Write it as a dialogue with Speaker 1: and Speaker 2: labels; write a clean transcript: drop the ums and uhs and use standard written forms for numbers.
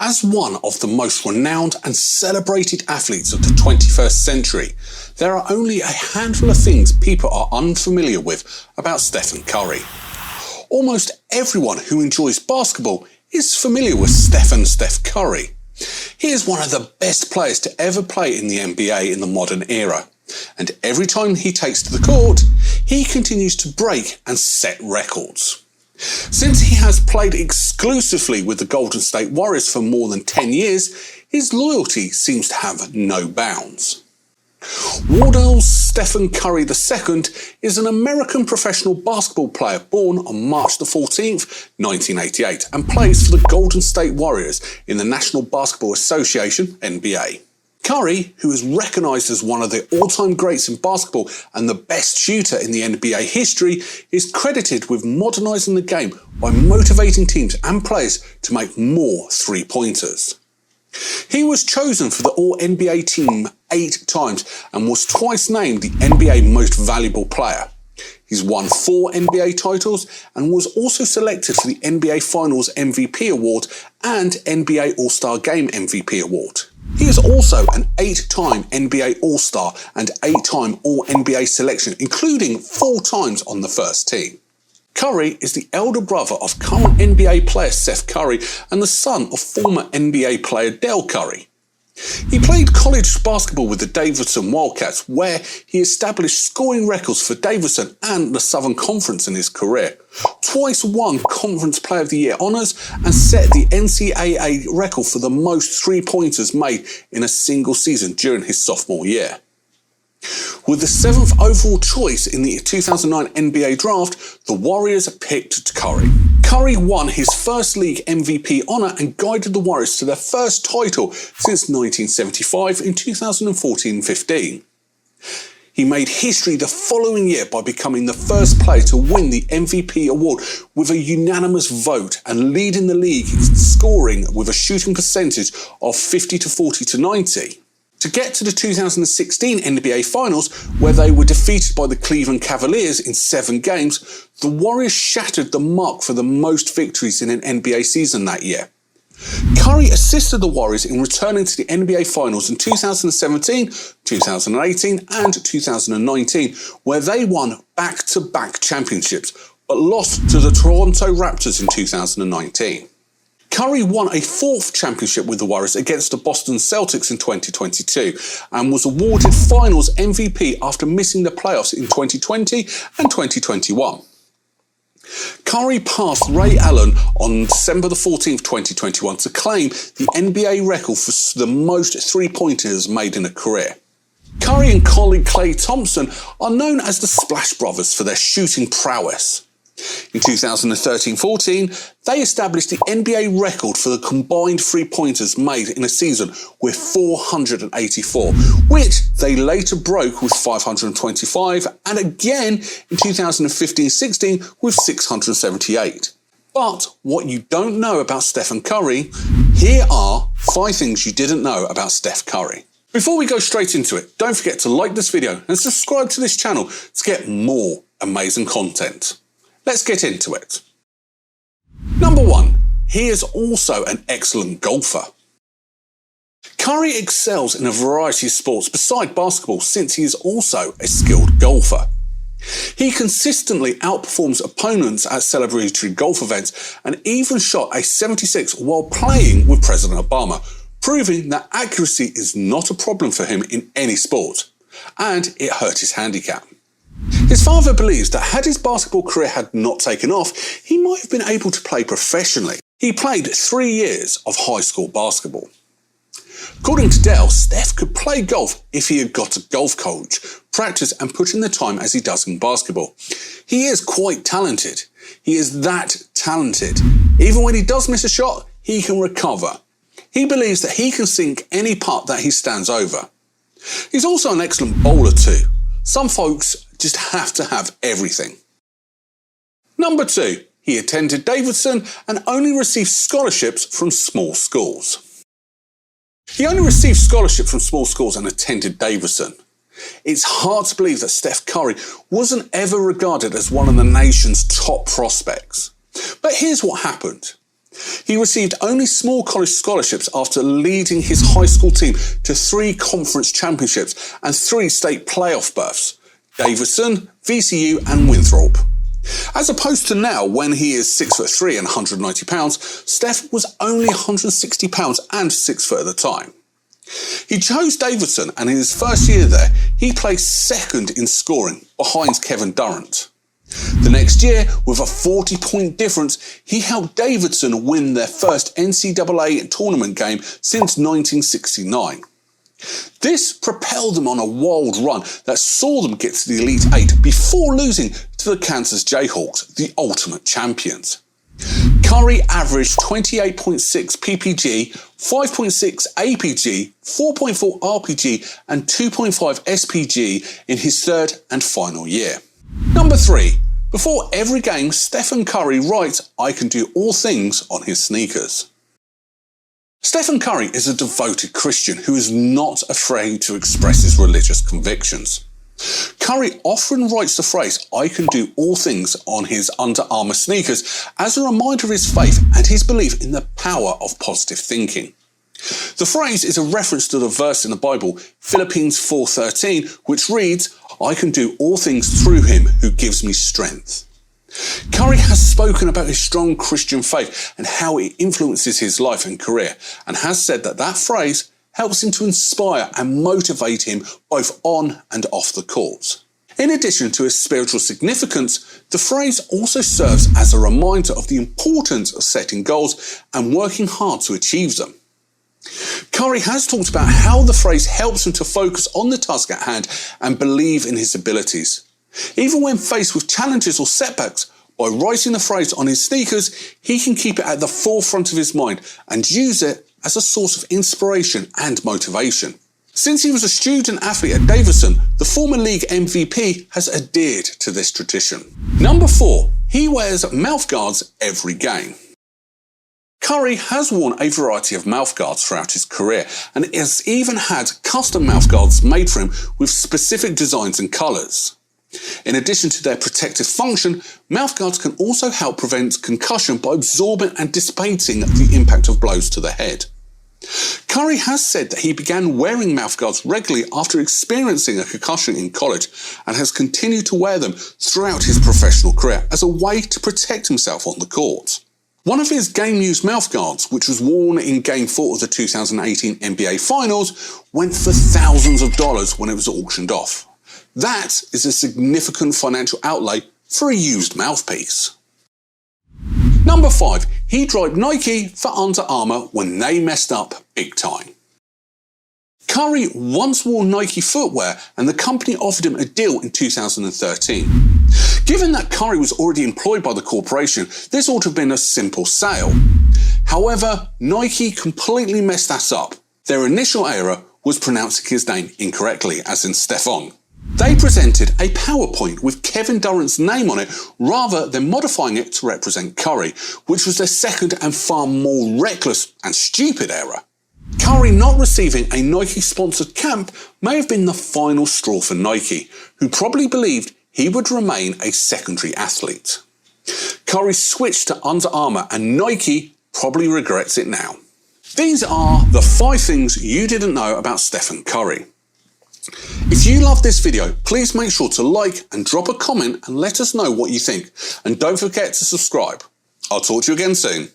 Speaker 1: As one of the most renowned and celebrated athletes of the 21st century, there are only a handful of things people are unfamiliar with about Stephen Curry. Almost everyone who enjoys basketball is familiar with Steph Curry. He is one of the best players to ever play in the NBA in the modern era, and every time he takes to the court, he continues to break and set records. Since he has played exclusively with the Golden State Warriors for more than 10 years, his loyalty seems to have no bounds. Wardell Stephen Curry II is an American professional basketball player born on March 14th, 1988, and plays for the Golden State Warriors in the National Basketball Association, NBA. Curry, who is recognised as one of the all-time greats in basketball and the best shooter in the NBA history, is credited with modernising the game by motivating teams and players to make more three-pointers. He was chosen for the All-NBA team 8 times and was twice named the NBA Most Valuable Player. He's won 4 NBA titles and was also selected for the NBA Finals MVP Award and NBA All-Star Game MVP Award. He is also an 8-time NBA All-Star and 8-time All-NBA selection, including 4 times on the first team. Curry is the elder brother of current NBA player Seth Curry and the son of former NBA player Dell Curry. He played college basketball with the Davidson Wildcats, where he established scoring records for Davidson and the Southern Conference in his career, twice won Conference Player of the Year honours, and set the NCAA record for the most three-pointers made in a single season during his sophomore year. With the 7th overall choice in the 2009 NBA draft, the Warriors picked Curry. Curry won his first league MVP honour and guided the Warriors to their first title since 1975 in 2014-15. He made history the following year by becoming the first player to win the MVP award with a unanimous vote and leading the league in scoring with a shooting percentage of 50-40-90. To get to the 2016 NBA Finals, where they were defeated by the Cleveland Cavaliers in 7 games, the Warriors shattered the mark for the most victories in an NBA season that year. Curry assisted the Warriors in returning to the NBA Finals in 2017, 2018 and 2019, where they won back-to-back championships, but lost to the Toronto Raptors in 2019. Curry won a 4th championship with the Warriors against the Boston Celtics in 2022 and was awarded Finals MVP after missing the playoffs in 2020 and 2021. Curry passed Ray Allen on December 14th, 2021 to claim the NBA record for the most three-pointers made in a career. Curry and colleague Klay Thompson are known as the Splash Brothers for their shooting prowess. In 2013-14, they established the NBA record for the combined three-pointers made in a season with 484, which they later broke with 525 and again in 2015-16 with 678. But what you don't know about Stephen Curry, here are 5 things you didn't know about Steph Curry. Before we go straight into it, don't forget to like this video and subscribe to this channel to get more amazing content. Let's get into it. Number 1. He is also an excellent golfer. Curry excels in a variety of sports beside basketball since he is also a skilled golfer. He consistently outperforms opponents at celebratory golf events and even shot a 76 while playing with President Obama, proving that accuracy is not a problem for him in any sport, and it hurt his handicap. His father believes that had his basketball career had not taken off, he might have been able to play professionally. He played 3 years of high school basketball. According to Dell, Steph could play golf if he had got a golf coach, practice and put in the time as he does in basketball. He is quite talented. He is that talented. Even when he does miss a shot, he can recover. He believes that he can sink any putt that he stands over. He's also an excellent bowler too. Some folks just have to have everything. Number 2. He attended Davidson and only received scholarships from small schools. He only received scholarships from small schools and attended Davidson. It's hard to believe that Steph Curry wasn't ever regarded as one of the nation's top prospects. But here's what happened. He received only small college scholarships after leading his high school team to 3 conference championships and 3 state playoff berths: Davidson, VCU and Winthrop. As opposed to now, when he is 6'3" and 190 pounds, Steph was only 160 pounds and 6 foot at the time. He chose Davidson, and in his first year there, he placed second in scoring behind Kevin Durant. The next year, with a 40-point difference, he helped Davidson win their first NCAA tournament game since 1969. This propelled them on a wild run that saw them get to the Elite 8 before losing to the Kansas Jayhawks, the ultimate champions. Curry averaged 28.6 PPG, 5.6 APG, 4.4 RPG and 2.5 SPG in his third and final year. Number 3. Before every game, Stephen Curry writes, "I can do all things" on his sneakers. Stephen Curry is a devoted Christian who is not afraid to express his religious convictions. Curry often writes the phrase, "I can do all things" on his Under Armour sneakers as a reminder of his faith and his belief in the power of positive thinking. The phrase is a reference to the verse in the Bible, Philippians 4:13, which reads, "I can do all things through him who gives me strength." Curry has spoken about his strong Christian faith and how it influences his life and career, and has said that that phrase helps him to inspire and motivate him both on and off the court. In addition to its spiritual significance, the phrase also serves as a reminder of the importance of setting goals and working hard to achieve them. Curry has talked about how the phrase helps him to focus on the task at hand and believe in his abilities. Even when faced with challenges or setbacks, by writing the phrase on his sneakers, he can keep it at the forefront of his mind and use it as a source of inspiration and motivation. Since he was a student athlete at Davidson, the former league MVP has adhered to this tradition. Number 4. He wears mouthguards every game. Curry has worn a variety of mouthguards throughout his career and has even had custom mouthguards made for him with specific designs and colours. In addition to their protective function, mouthguards can also help prevent concussion by absorbing and dissipating the impact of blows to the head. Curry has said that he began wearing mouthguards regularly after experiencing a concussion in college and has continued to wear them throughout his professional career as a way to protect himself on the court. One of his game-used mouthguards, which was worn in Game 4 of the 2018 NBA Finals, went for thousands of dollars when it was auctioned off. That is a significant financial outlay for a used mouthpiece. Number 5. He tried Nike for Under Armour when they messed up big time. Curry once wore Nike footwear and the company offered him a deal in 2013. Given that Curry was already employed by the corporation, this ought to have been a simple sale. However, Nike completely messed that up. Their initial error was pronouncing his name incorrectly, as in Stefan. They presented a PowerPoint with Kevin Durant's name on it rather than modifying it to represent Curry, which was their second and far more reckless and stupid error. Curry not receiving a Nike-sponsored camp may have been the final straw for Nike, who probably believed he would remain a secondary athlete. Curry switched to Under Armour and Nike probably regrets it now. These are the 5 things you didn't know about Stephen Curry. If you love this video, please make sure to like and drop a comment and let us know what you think. And don't forget to subscribe. I'll talk to you again soon.